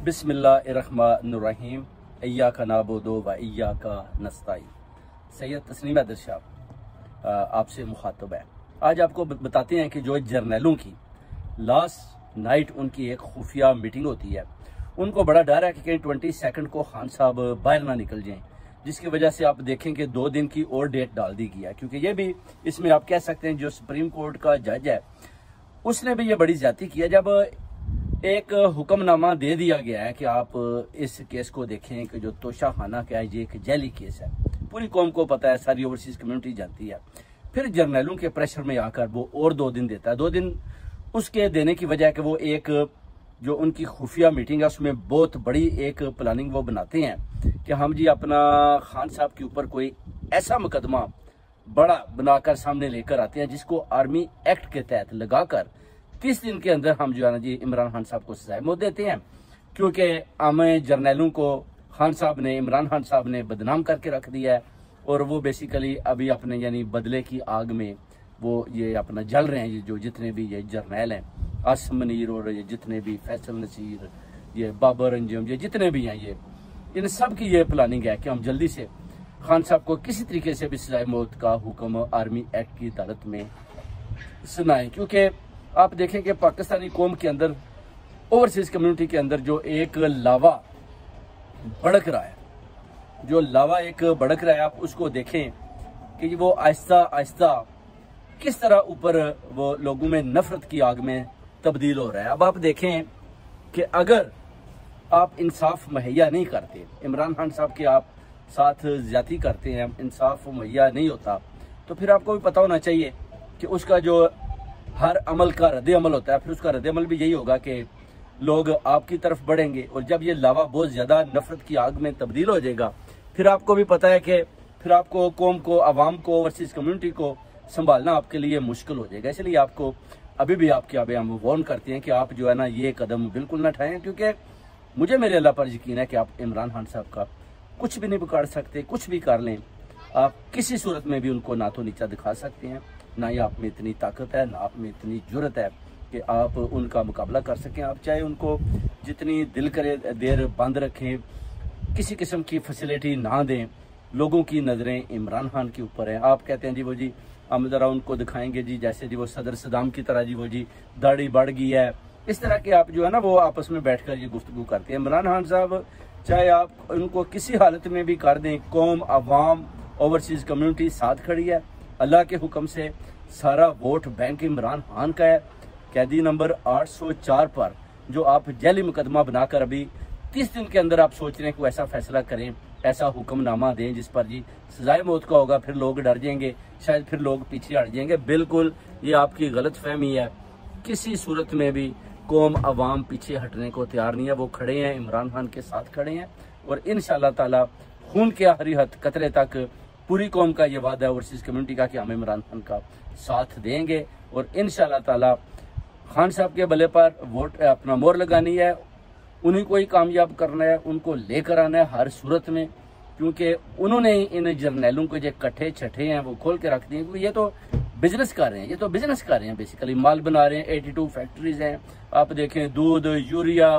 बिस्मिल्लाहिर्रहमानिर्रहीम इय्याका नअबुदु व इय्याका नस्तईन। सैयद तस्नीम हैदर साहब आपसे मुखातब है। आज आपको बताते हैं कि जो जर्नैलों की लास्ट नाइट उनकी एक खुफिया मीटिंग होती है, उनको बड़ा डर है कि कहीं 22 को खान साहब बाहर ना निकल जाएं, जिसकी वजह से आप देखें कि 2 दिन की और डेट डाल दी गई है। क्योंकि ये भी इसमें आप कह सकते हैं जो सुप्रीम कोर्ट का जज है उसने भी ये बड़ी ज्यादती की है जब एक हुक्मनामा दे दिया गया है कि आप इस केस को देखें कि जो तोशा खाना का है ये एक जैली केस है। पूरी कौम को पता है, सारी ओवरसीज कम्युनिटी जानती है। फिर जर्नैलों के प्रेशर में आकर वो और 2 दिन देता है। 2 दिन उसके देने की वजह है कि वो एक जो उनकी खुफिया मीटिंग है उसमें बहुत बड़ी एक प्लानिंग वो बनाते हैं कि हम जी अपना खान साहब के ऊपर कोई ऐसा मुकदमा बड़ा बनाकर सामने लेकर आते हैं जिसको आर्मी एक्ट के तहत लगाकर 30 दिन के अंदर हम जो है ना जी इमरान खान साहब को सजाए मौत देते हैं। क्योंकि हमें जर्नैलों को खान साहब ने, इमरान खान साहब ने बदनाम करके रख दिया है और वो बेसिकली अभी अपने यानी बदले की आग में वो ये अपना जल रहे हैं। ये जो जितने भी ये जर्नैल हैं, आसिम मुनीर और ये जितने भी फैसल नसीर, ये बाबर अंजुम, ये जितने भी हैं, ये इन सब की ये प्लानिंग है कि हम जल्दी से खान साहब को किसी तरीके से भी सजाए मौत का हुक्म आर्मी एक्ट की अदालत में सुनाएं। क्योंकि आप देखें कि पाकिस्तानी कौम के अंदर, ओवरसीज कम्युनिटी के अंदर जो एक लावा भड़क रहा है, जो लावा एक भड़क रहा है, आप उसको देखें कि वो आहिस्ता आहिस्ता किस तरह ऊपर वो लोगों में नफरत की आग में तब्दील हो रहा है। अब आप देखें कि अगर आप इंसाफ मुहैया नहीं करते, इमरान खान साहब के आप साथ ज्यादती करते हैं, इंसाफ मुहैया नहीं होता, तो फिर आपको भी पता होना चाहिए कि उसका जो हर अमल का रद्द अमल होता है, फिर उसका रद्द अमल भी यही होगा कि लोग आपकी तरफ बढ़ेंगे। और जब ये लावा बहुत ज्यादा नफरत की आग में तब्दील हो जाएगा, फिर आपको भी पता है कि फिर आपको कौम को, अवाम को, ओवरसीज कम्युनिटी को संभालना आपके लिए मुश्किल हो जाएगा। इसलिए आपको अभी भी आपके आगे हम वार्न करते हैं कि आप जो है ना ये कदम बिल्कुल ना उठाएं। क्योंकि मुझे मेरे अल्लाह पर यकीन है कि आप इमरान खान साहब का कुछ भी नहीं बिगाड़ सकते। कुछ भी कर लें, आप किसी सूरत में भी उनको ना तो नीचा दिखा सकते हैं, ना ही आप में इतनी ताकत है, ना आप में इतनी जुर्रत है कि आप उनका मुकाबला कर सकें। आप चाहे उनको जितनी दिल करे देर बंद रखें, किसी किस्म की फैसिलिटी ना दें, लोगों की नज़रें इमरान खान के ऊपर हैं। आप कहते हैं जी वो जी हम ज़रा उनको दिखाएंगे जी जैसे जी वो सदर सदाम की तरह जी वो जी दाढ़ी बढ़ गई है, इस तरह के आप जो है ना वो आपस में बैठकर ये गुफ्तगू करते हैं। इमरान खान साहब चाहे आप उनको किसी हालत में भी कर दें, कौम, अवाम, ओवरसीज कम्युनिटी साथ खड़ी है। अल्लाह के हुक्म से सारा वोट बैंक इमरान खान का है। कैदी नंबर 804 पर जो आप जैली मुकदमा बनाकर अभी 30 दिन के अंदर आप सोच रहे हैं कि ऐसा फैसला करें, ऐसा हुक्मनामा दें जिस पर जी सजाए मौत का होगा, फिर लोग डर जाएंगे, शायद फिर लोग पीछे हट जाएंगे। बिल्कुल ये आपकी गलत फहमी है। किसी सूरत में भी कौम, अवाम पीछे हटने को तैयार नहीं है। वो खड़े हैं, इमरान खान के साथ खड़े हैं और इंशाअल्लाह ताला खून के आखिरी कतरे तक पूरी कौम का ये वादा है ओवरसीज कम्युनिटी का कि हम इमरान खान का साथ देंगे और इंशाअल्लाह ताला खान साहब के बल्ले पर वोट अपना मोहर लगानी है, उन्हीं को ही कामयाब करना है, उनको लेकर आना है हर सूरत में। क्योंकि उन्होंने इन जर्नैलों को जो कट्ठे छठे हैं वो खोल के रख दिए। क्योंकि ये तो बिजनेस कर रहे हैं, ये तो बिजनेस कर रहे हैं, बेसिकली माल बना रहे हैं। 82 फैक्ट्रीज हैं, आप देखें, दूध, यूरिया,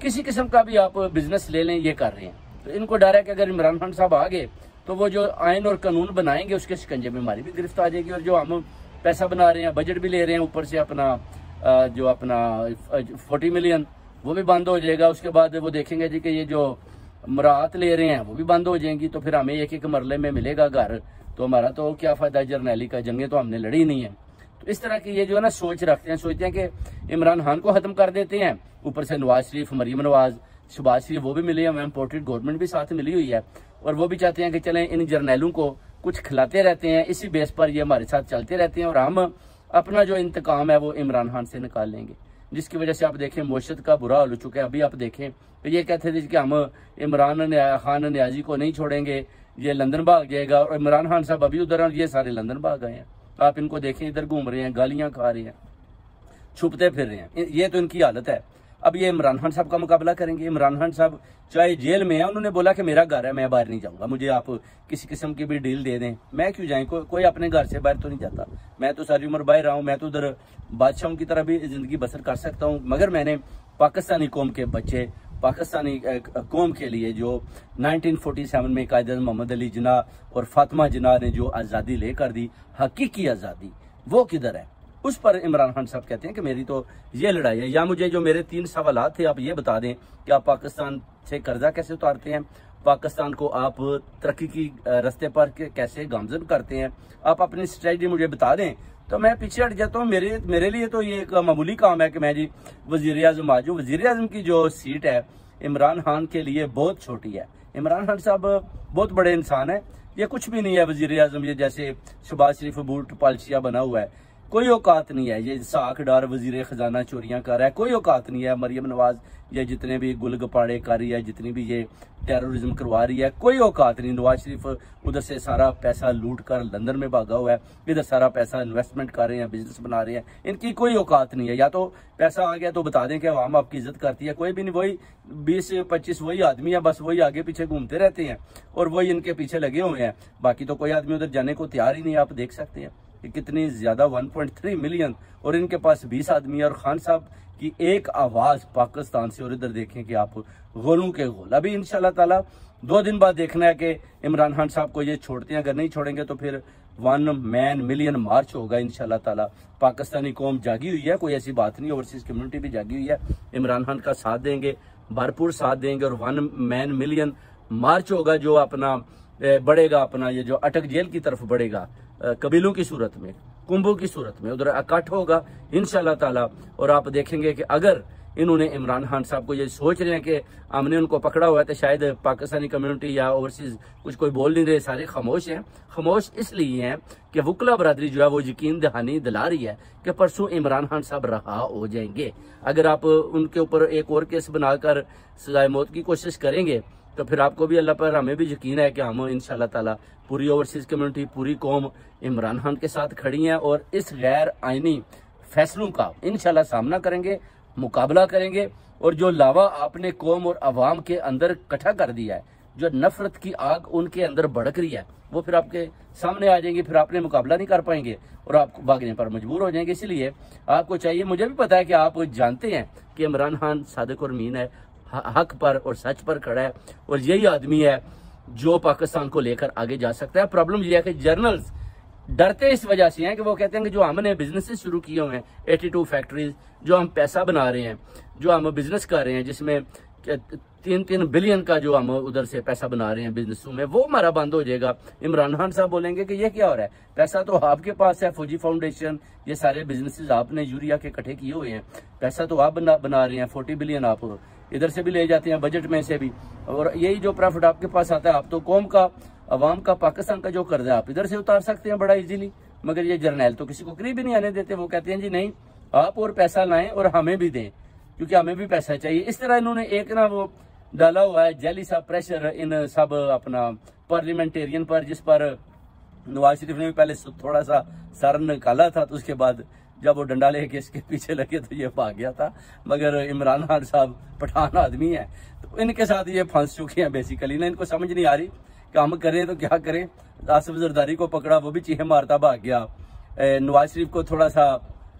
किसी किस्म का भी आप बिजनेस ले लें, ये कर रहे हैं। तो इनको डर है कि अगर इमरान खान साहब आ गए तो वो जो आइन और कानून बनाएंगे उसके शिकंजे में हमारी भी गिरफ्त आ जाएगी। और जो हम पैसा बना रहे हैं, बजट भी ले रहे हैं, ऊपर से अपना जो अपना 40 मिलियन वो भी बंद हो जाएगा। उसके बाद वो देखेंगे जी कि ये जो मुराहत ले रहे हैं वो भी बंद हो जाएंगी। तो फिर हमें एक मरले में मिलेगा घर, तो हमारा तो क्या फायदा जर्नैली का, जंगे तो हमने लड़ी नहीं है। तो इस तरह की ये जो है ना सोच रखते हैं, सोचते हैं कि इमरान खान को खत्म कर देते हैं, ऊपर से नवाज शरीफ, मरीम नवाज, शहबाज शरीफ वो भी मिले हैं, इम्पोर्टेड गवर्नमेंट भी साथ मिली हुई है और वो भी चाहते हैं कि चलें इन जर्नैलों को कुछ खिलाते रहते हैं, इसी बेस पर ये हमारे साथ चलते रहते हैं और हम अपना जो इंतकाम है वो इमरान खान से निकाल लेंगे। जिसकी वजह से आप देखें मोशत का बुरा हाल हो चुका है। अभी आप देखें तो ये कहते थे कि हम इमरान खान न्याजी को नहीं छोड़ेंगे, ये लंदन भाग जाएगा, और इमरान खान साहब अभी उधर, ये सारे लंदन भाग गए हैं। आप इनको देखें, इधर घूम रहे हैं, गालियां खा रहे हैं, छुपते फिर रहे हैं। ये तो इनकी हालत है। अब ये इमरान खान साहब का मुकाबला करेंगे। इमरान खान साहब चाहे जेल में है, उन्होंने बोला कि मेरा घर है, मैं बाहर नहीं जाऊंगा, मुझे आप किसी किस्म की भी डील दे दें, मैं क्यों जाए, कोई अपने घर से बाहर तो नहीं जाता, मैं तो सारी उम्र बाहर रहा हूँ, मैं तो उधर बादशाहों की तरह भी जिंदगी बसर कर सकता हूँ, मगर मैंने पाकिस्तानी कौम के बच्चे, पाकिस्तानी कौम के लिए जो 1947 में कायद मोहम्मद अली जिन्ना और फातिमा जिन्ना ने जो आज़ादी लेकर दी, हकीकी आज़ादी, वो किधर है? उस पर इमरान खान साहब कहते हैं कि मेरी तो ये लड़ाई है। या मुझे जो मेरे 3 सवाल थे, आप ये बता दें कि आप पाकिस्तान से कर्जा कैसे उतारते हैं, पाकिस्तान को आप तरक्की की रास्ते पर कैसे गामजन करते हैं, आप अपनी स्ट्रेटजी मुझे बता दें तो मैं पीछे हट जाता हूँ। मेरे लिए तो ये एक मामूली काम है कि मैं जी वजीर आजम आज हूँ। वजीर आजम की जो सीट है इमरान खान के लिए बहुत छोटी है। इमरान खान साहब बहुत बड़े इंसान है, ये कुछ भी नहीं है वजीर आजम। ये जैसे शहबाज शरीफ बूट पालशिया बना हुआ है, कोई औकात नहीं है। ये साख डार वजीर खजाना चोरियां कर रहा है, कोई औकात नहीं है। मरियम नवाज ये जितने भी गुल गपाड़े कर रही है, जितनी भी ये टेररिज्म करवा रही है, कोई औकात नहीं। नवाज शरीफ उधर से सारा पैसा लूट कर लंदन में भागा हुआ है, इधर सारा पैसा इन्वेस्टमेंट कर रहे हैं, बिजनेस बना रहे हैं, इनकी कोई औकात नहीं है। या तो पैसा आ गया तो बता दें कि आवाम आपकी इज्जत करती है, कोई भी नहीं। वही 20-25 वही आदमी है, बस वही आगे पीछे घूमते रहते हैं और वही इनके पीछे लगे हुए हैं। बाकी तो कोई आदमी उधर जाने को तैयार ही नहीं है। आप देख सकते हैं कि कितनी ज्यादा 1.3 मिलियन और इनके पास 20 आदमी है। और खान साहब की एक आवाज पाकिस्तान से, और इधर देखें कि आप गोलों के गोल। अभी इंशाल्लाह ताला 2 दिन बाद देखना है कि इमरान खान साहब को ये छोड़ते हैं। अगर नहीं छोड़ेंगे तो फिर 1 मैन मिलियन मार्च होगा इंशाल्लाह ताला। पाकिस्तानी कौम जागी हुई है, कोई ऐसी बात नहीं। ओवरसीज कम्युनिटी भी जागी हुई है, इमरान खान का साथ देंगे, भरपूर साथ देंगे और 1 मैन मिलियन मार्च होगा जो अपना बढ़ेगा, अपना ये जो अटक जेल की तरफ बढ़ेगा, कबीलों की सूरत में, कुंभों की सूरत में उधर इकट्ठ होगा इंशाल्लाह ताला। और आप देखेंगे कि अगर इन्होंने इमरान खान साहब को ये सोच रहे हैं कि हमने उनको पकड़ा हुआ है तो शायद पाकिस्तानी कम्युनिटी या ओवरसीज कुछ कोई बोल नहीं रहे, सारे खामोश हैं। खामोश इसलिए हैं कि वकला बरादरी जो है वो यकीन दहानी दिला रही है कि परसों इमरान खान साहब रहा हो जाएंगे। अगर आप उनके ऊपर एक और केस बनाकर सजाए मौत की कोशिश करेंगे तो फिर आपको भी अल्लाह पर, हमें भी यकीन है कि हम इंशाल्लाह ताला पूरी ओवरसीज कम्युनिटी, पूरी कौम इमरान खान के साथ खड़ी है और इस गैर आईनी फैसलों का इंशाल्लाह सामना करेंगे, मुकाबला करेंगे। और जो लावा आपने कौम और अवाम के अंदर इकट्ठा कर दिया है, जो नफरत की आग उनके अंदर भड़क रही है, वो फिर आपके सामने आ जाएंगे। फिर आपने मुकाबला नहीं कर पाएंगे और आप भागने पर मजबूर हो जाएंगे। इसलिए आपको चाहिए, मुझे भी पता है कि आप जानते हैं कि इमरान खान सादिक और मीन है, हक पर और सच पर खड़ा है और यही आदमी है जो पाकिस्तान को लेकर आगे जा सकता है। प्रॉब्लम यह है कि जर्नल्स डरते इस वजह से हैं कि वो कहते हैं कि जो हमने बिजनेस शुरू किए हुए हैं, 82 फैक्ट्रीज, जो हम पैसा बना रहे हैं, जो हम बिजनेस कर रहे हैं, जिसमें 3-3 बिलियन का जो हम उधर से पैसा बना रहे हैं बिजनेसों में, वो हमारा बंद हो जाएगा। इमरान खान साहब बोलेंगे कि ये क्या हो रहा है, पैसा तो आपके पास है, फौजी फाउंडेशन, ये सारे बिजनेसेस आपने यूरिया के इकट्ठे किए हुए हैं, पैसा तो आप बना रहे हैं, 40 बिलियन आप इधर से भी ले जाते हैं, बजट में से भी, और यही जो प्रॉफिट आपके पास आता है, आप तो कौम का, अवाम का, पाकिस्तान का जो कर्जा है आप इधर से उतार सकते हैं बड़ा इजीली। मगर ये जर्नैल तो किसी को करीब ही नहीं आने देते। वो कहते हैं जी नहीं, आप और पैसा लाएं और हमें भी दें, क्योंकि हमें भी पैसा चाहिए। इस तरह इन्होंने एक ना वो डाला हुआ है जैली सा प्रेशर इन सब अपना पार्लियामेंटेरियन पर, जिस पर नवाज शरीफ ने भी पहले थोड़ा सा सर निकाला था, तो उसके बाद जब वो डंडा लेके इसके पीछे लगे तो ये भाग गया था। मगर इमरान खान साहब पठान आदमी है, तो इनके साथ ये फंस चुके हैं बेसिकली ना। इनको समझ नहीं आ रही कि हम करें तो क्या करें। आसिफ जरदारी को पकड़ा, वो भी चीखें मारता भाग गया। नवाज शरीफ को थोड़ा सा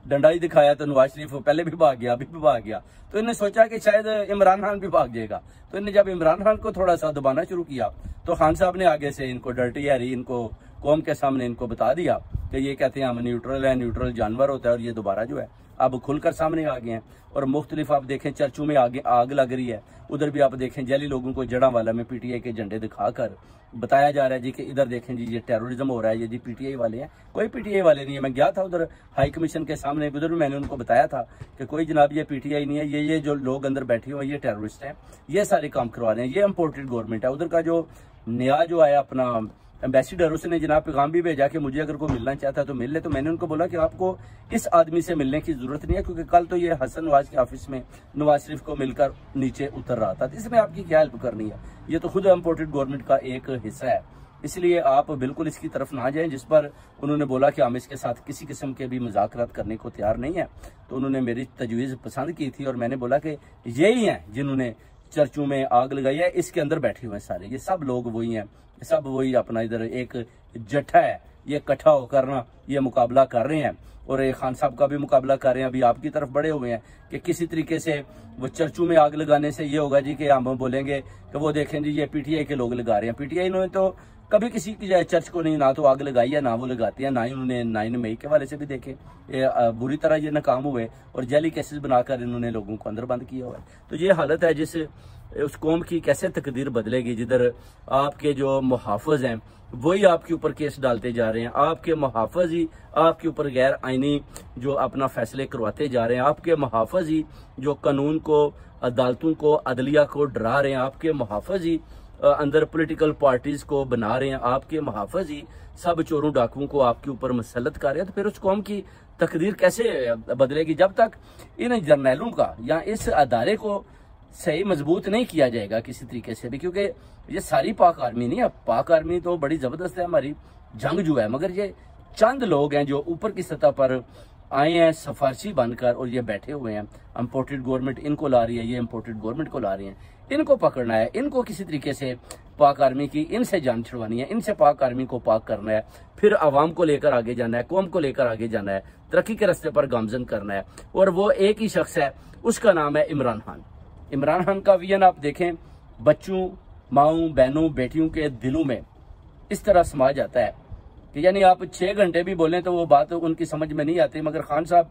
डंडा ही दिखाया तो नवाज शरीफ पहले भी भाग गया, अभी भी भाग गया। तो इन्हें सोचा कि शायद इमरान खान भी भाग जाएगा। तो इन्हें जब इमरान खान को थोड़ा सा दबाना शुरू किया तो खान साहब ने आगे से इनको डर्टी हैरी, इनको कौम के सामने इनको बता दिया कि ये कहते हैं हम न्यूट्रल है, न्यूट्रल जानवर होता है। और ये दोबारा जो है अब खुलकर सामने आ गए हैं। और मुख्तलिफ आप देखें चर्चों में आगे आग लग रही है, उधर भी आप देखें जैली लोगों को जड़ावाला में पीटीआई के झंडे दिखाकर बताया जा रहा है जी कि इधर देखें जी ये टेररिज्म हो रहा है, ये जी पीटीआई वाले हैं। कोई पीटीआई वाले नहीं है। मैं गया था उधर हाई कमीशन के सामने, उधर भी मैंने उनको बताया था कि कोई जनाब ये पीटीआई नहीं है, ये जो लोग अंदर बैठे हुए ये टेररिस्ट हैं, ये सारे काम करवा रहे हैं, ये इम्पोर्टेड गवर्नमेंट है। उधर का जो नया जो आया अपना एम्बेसडर, उसने जनाब पैगाम भी भेजा कि मुझे अगर कोई मिलना चाहता है तो मिल ले। तो मैंने उनको बोला कि आपको इस आदमी से मिलने की जरूरत नहीं है, क्योंकि कल तो ये हसन नवाज के ऑफिस में नवाज शरीफ को मिलकर नीचे उतर रहा था। इसमें आपकी क्या हेल्प करनी है, ये तो खुद इम्पोर्टेड गवर्नमेंट का एक हिस्सा है। इसलिए आप बिल्कुल इसकी तरफ ना जाएं, जिस पर उन्होंने बोला कि हम इसके साथ किसी किस्म के भी मुज़ाकरात करने को तैयार नहीं है। तो उन्होंने मेरी तजवीज़ पसंद की थी और मैंने बोला कि यही हैं जिन्होंने चर्चों में आग लगाई है, इसके अंदर बैठे हुए हैं सारे, ये सब लोग वही हैं, सब वही अपना इधर एक जट्ठा है, ये इकट्ठा होकर ना ये मुकाबला कर रहे हैं और ये खान साहब का भी मुकाबला कर रहे हैं। अभी आपकी तरफ बढ़े हुए हैं कि किसी तरीके से वो चर्चों में आग लगाने से ये होगा जी कि हम बोलेंगे कि वो देखें जी ये पीटीआई के लोग लगा रहे हैं। पीटीआई ने तो कभी किसी की चर्च को नहीं ना तो आग लगाई है ना वो लगाते हैं, ना ही उन्होंने 9 मई के वाले से भी देखे बुरी तरह ये नाकाम हुए और जैली केसेस बनाकर इन्होंने लोगों को अंदर बंद किया हुआ है। तो ये हालत है जिस उस कौम की कैसे तकदीर बदलेगी, जिधर आपके जो मुहाफ़िज़ हैं वही आपके ऊपर केस डालते जा रहे हैं, आपके मुहाफ़िज़ ही आपके ऊपर गैर आइनी जो अपना फैसले करवाते जा रहे हैं, आपके मुहाफ़िज़ ही जो कानून को, अदालतों को, अदलिया को डरा रहे हैं, आपके मुहाफ़िज़ ही अंदर पॉलिटिकल पार्टीज को बना रहे हैं, आपके मुहाफ़िज़ ही सब चोरों डाकुओं को आपके ऊपर मुसल्लत कर रहे हैं। तो फिर उस कौम की तकदीर कैसे बदलेगी जब तक इन जर्नैलों का या इस अदारे को सही मजबूत नहीं किया जाएगा किसी तरीके से भी। क्योंकि ये सारी पाक आर्मी नहीं है, पाक आर्मी तो बड़ी जबरदस्त है, हमारी जंग जो है, मगर ये चंद लोग हैं जो ऊपर की सतह पर आए हैं सिफारशी बनकर और ये बैठे हुए हैं। इम्पोर्टेड गवर्नमेंट इनको ला रही है, ये इम्पोर्टेड गवर्नमेंट को ला रही है, इनको पकड़ना है, इनको किसी तरीके से पाक आर्मी की इनसे जान छुड़वानी है, इनसे पाक आर्मी को पाक करना है, फिर आवाम को लेकर आगे जाना है, कौम को लेकर आगे जाना है, तरक्की के रास्ते पर गामजन करना है। और वो एक ही शख्स है, उसका नाम है इमरान खान। इमरान खान का विजन आप देखें, बच्चों, माओं, बहनों, बेटियों के दिलों में इस तरह समा जाता है कि यानी आप 6 घंटे भी बोलें तो वो बात उनकी समझ में नहीं आती, मगर खान साहब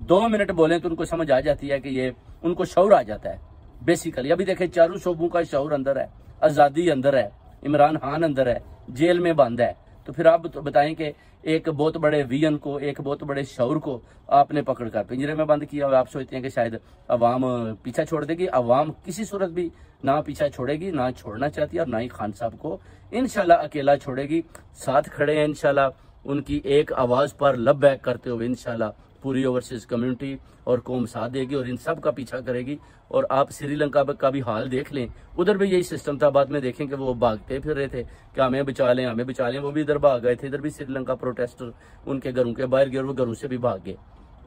2 मिनट बोलें तो उनको समझ आ जाती है कि ये उनको शऊर आ जाता है बेसिकली। अभी देखें चारों शोबों का शऊर अंदर है, आज़ादी अंदर है, इमरान खान अंदर है, जेल में बंद है। तो फिर आप तो बताएं कि एक बहुत बड़े विजन को, एक बहुत बड़े शऊर को आपने पकड़कर पिंजरे में बंद किया। आप सोचते हैं कि शायद अवाम पीछा छोड़ देगी। अवाम किसी सूरत भी ना पीछा छोड़ेगी, ना छोड़ना चाहती है और ना ही खान साहब को इंशाल्लाह अकेला छोड़ेगी। साथ खड़े हैं इंशाल्लाह, उनकी एक आवाज पर लब्बैक करते हुए इंशाल्लाह पूरी ओवरसीज कम्युनिटी और कौम साथ देगी और इन सब का पीछा करेगी। और आप श्रीलंका का भी हाल देख लें, उधर भी यही सिस्टम था। बाद में देखें कि वो भागते फिर रहे थे कि हमें बचा लें, हमें बचा लें, वो भी इधर भाग गए थे। इधर भी श्रीलंका प्रोटेस्टर उनके घरों के बाहर गए, वो घरों से भी भाग गए।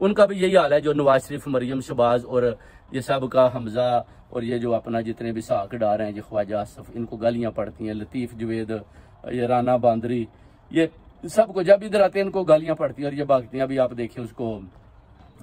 उनका भी यही हाल है जो नवाज शरीफ, मरियम शहबाज और ये सब का हमजा और ये जो अपना जितने भी साक डार हैं, जो ख्वाजा आसफ, इनको गालियाँ पड़ती हैं, लतीफ़ जवेद, ये राना बांदरी, ये सबको जब इधर आते हैं इनको गालियाँ पड़ती हैं और ये भागती हैं। अभी आप देखिए उसको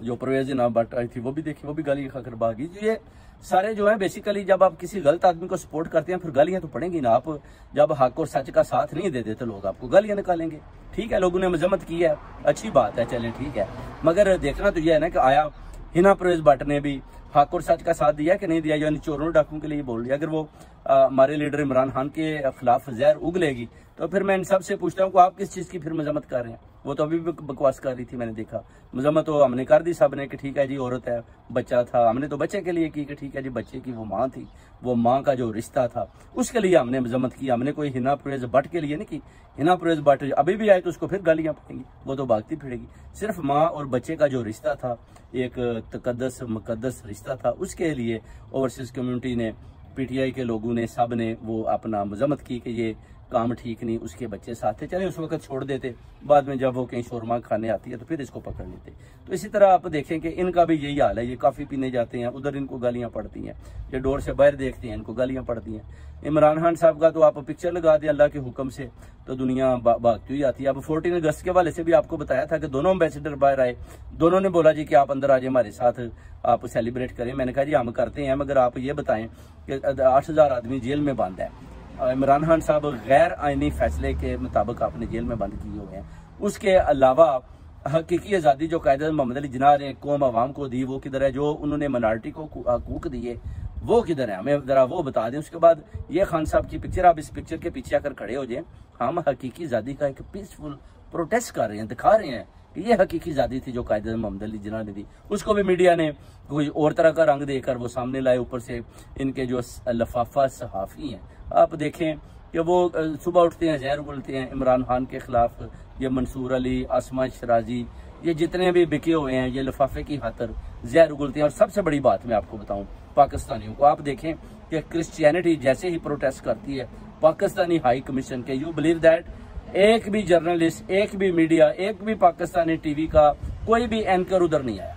जो परवेज़ नाम भट्ट आई थी वो भी देखिए, वो भी गालियाँ खाकर भागी। ये सारे जो है बेसिकली जब आप किसी गलत आदमी को सपोर्ट करते हैं फिर गालियाँ तो पड़ेंगी ना। आप जब हक और सच का साथ नहीं देते तो लोग आपको गालियाँ निकालेंगे। ठीक है, लोगों ने मजम्मत की है, अच्छी बात है, चलें ठीक है, मगर देखना तो यह है ना कि आया हिना परवेज़ भट्ट ने भी हक और सच का साथ दिया कि नहीं दिया, यानी चोरों डाकुओं के लिए बोल दिया। अगर वो हमारे लीडर इमरान खान के खिलाफ जहर उगलेगी तो फिर मैं इन सब से पूछता हूँ कि आप किस चीज़ की फिर मजम्मत कर रहे हैं। वो तो अभी भी बकवास कर रही थी, मैंने देखा। मजम्मत तो हमने कर दी सब ने कि ठीक है जी औरत है, बच्चा था, हमने तो बच्चे के लिए की कि ठीक है जी बच्चे की वो माँ थी, वो माँ का जो रिश्ता था उसके लिए हमने मजम्मत की। हमने कोई हिना परवेज़ भट्ट के लिए नहीं की। हिना परवेज़ भट्ट अभी भी आए तो उसको फिर गालियाँ पड़ेंगी, वो तो भागती फिरेगी। सिर्फ माँ और बच्चे का जो रिश्ता था, एक तकद्दस मुकद्दस रिश्ता था, उसके लिए ओवरसीज कम्युनिटी ने, पीटीआई के लोगों ने, सब ने वो अपना मजम्मत की कि ये काम ठीक नहीं, उसके बच्चे साथ थे, चले उस वक्त छोड़ देते, बाद में जब वो कहीं शोरमा खाने आती है तो फिर इसको पकड़ लेते। तो इसी तरह आप देखें कि इनका भी यही हाल है। ये काफ़ी पीने जाते हैं, उधर इनको गालियाँ पड़ती हैं, ये डोर से बाहर देखते हैं, इनको गालियाँ पड़ती हैं। इमरान खान साहब का तो आप पिक्चर लगा दें अल्लाह के हुक्म से तो दुनिया भागती हुई आती है। अब 14 अगस्त के वाले से भी आपको बताया था कि दोनों एम्बेसडर बाहर आए, दोनों ने बोला जी कि आप अंदर आ जाए, हमारे साथ आप सेलिब्रेट करें। मैंने कहा जी हम करते हैं, मगर आप ये बताएं कि 8000 आदमी जेल में बंद है, इमरान खान साहब गैर आइनी फैसले के मुताबिक आपने जेल में बंद किए हुए हैं। उसके अलावा हकीकी आज़ादी जो कायदे मोहम्मद अली जिन्ना ने कौम आवाम को दी वो किधर है, जो उन्होंने माइनॉरिटी को हकूक दिए वो किधर है, हमें ज़रा वो बता दें। उसके बाद ये खान साहब की पिक्चर, आप इस पिक्चर के पीछे आकर खड़े हो जाएं। हम हकीकी आज़ादी का एक पीसफुल प्रोटेस्ट कर रहे हैं, दिखा रहे हैं कि ये हकीकी आज़ादी थी जो कायदे मोहम्मद अली जिन्ना ने दी। उसको भी मीडिया ने कोई और तरह का रंग देकर वो सामने लाए। ऊपर से इनके जो लफाफा सहाफ़ी हैं, आप देखें कि वो सुबह उठते हैं जहर उगलते हैं इमरान खान के खिलाफ। ये मंसूर अली, आसमा शराजी, ये जितने भी बिके हुए हैं ये लिफाफे की खातर जहर उगलते हैं। और सबसे बड़ी बात मैं आपको बताऊं, पाकिस्तानियों को आप देखें कि क्रिश्चियनिटी जैसे ही प्रोटेस्ट करती है पाकिस्तानी हाई कमीशन के, यू बिलीव दैट एक भी जर्नलिस्ट, एक भी मीडिया, एक भी पाकिस्तानी टीवी का कोई भी एंकर उधर नहीं आया।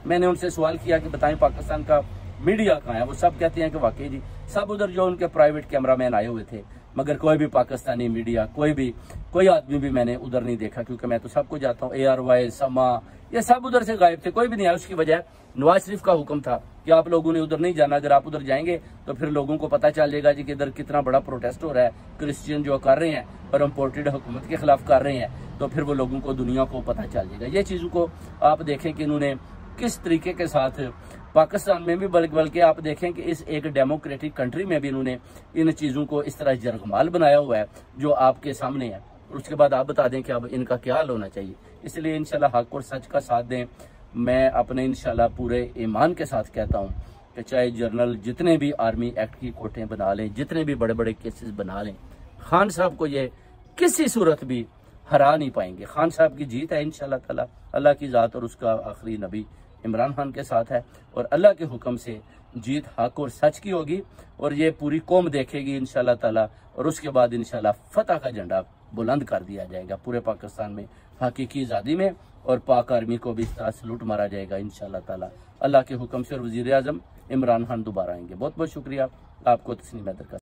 मैंने उनसे सवाल किया कि बताएं पाकिस्तान का मीडिया कहाँ है, वो सब कहते हैं कि वाकई जी सब उधर जो उनके प्राइवेट कैमरामैन आए हुए थे मगर कोई भी पाकिस्तानी मीडिया, कोई आदमी भी मैंने उधर नहीं देखा, क्योंकि मैं तो सबको जाता हूँ। ARY, समा, ये सब उधर से गायब थे, कोई भी नहीं आया। उसकी वजह नवाज शरीफ का हुक्म था कि आप लोगों ने उधर नहीं जाना। अगर आप उधर जाएंगे तो फिर लोगों को पता चल जाएगा जी कि इधर कितना बड़ा प्रोटेस्ट हो रहा है, क्रिश्चियन जो कर रहे हैं और इम्पोर्टेड हुकूमत के खिलाफ कर रहे हैं, तो फिर वो लोगों को, दुनिया को पता चल जाएगा। ये चीज़ों को आप देखें कि इन्होंने किस तरीके के साथ पाकिस्तान में भी, बल्कि आप देखें कि इस एक डेमोक्रेटिक कंट्री में भी इन्होंने इन चीज़ों को इस तरह जरगमाल बनाया हुआ है जो आपके सामने है। और उसके बाद आप बता दें कि अब इनका क्या हाल होना चाहिए। इसलिए इंशाल्लाह हक और सच का साथ दें। मैं अपने इंशाल्लाह पूरे ईमान के साथ कहता हूँ कि चाहे जर्नल जितने भी आर्मी एक्ट की कोर्टें बना लें, जितने भी बड़े बड़े केसेस बना लें, खान साहब को ये किसी सूरत भी हरा नहीं पाएंगे। खान साहब की जीत है इंशाल्लाह ताला। अल्लाह की ज़ात और उसका आखिरी नबी इमरान खान के साथ है, और अल्लाह के हुक्म से जीत हक और सच की होगी, और ये पूरी कौम देखेगी इंशाल्लाह ताला। और उसके बाद इंशाल्लाह फतह का झंडा बुलंद कर दिया जाएगा पूरे पाकिस्तान में, हकीकी आज़ादी में, और पाक आर्मी को भी इस तरह सलूट मारा जाएगा इंशाल्लाह ताला अल्लाह के हुक्म से। और वज़ीर आज़म इमरान खान दोबारा आएंगे। बहुत बहुत शुक्रिया आपको तस्नीम हैदर का।